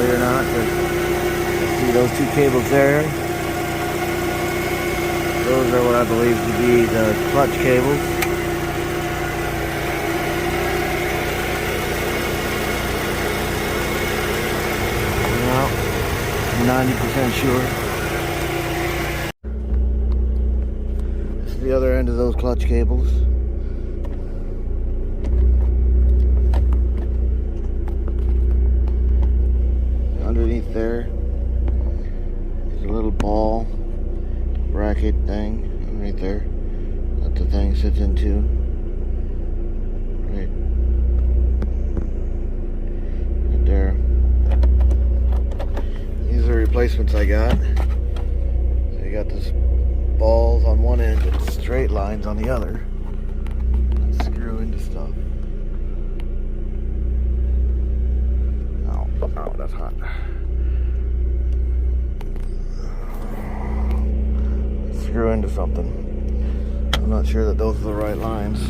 properly or not, but see those two cables there. Those are what I believe to be the clutch cables. Well, I'm 90% sure. This is the other end of those clutch cables. Underneath there is a little ball bracket thing right there that the thing sits into. Right there. These are replacements I got. So you got this balls on one end and straight lines on the other. That screw into stuff. Oh, that's hot. Screw into something. I'm not sure that those are the right lines.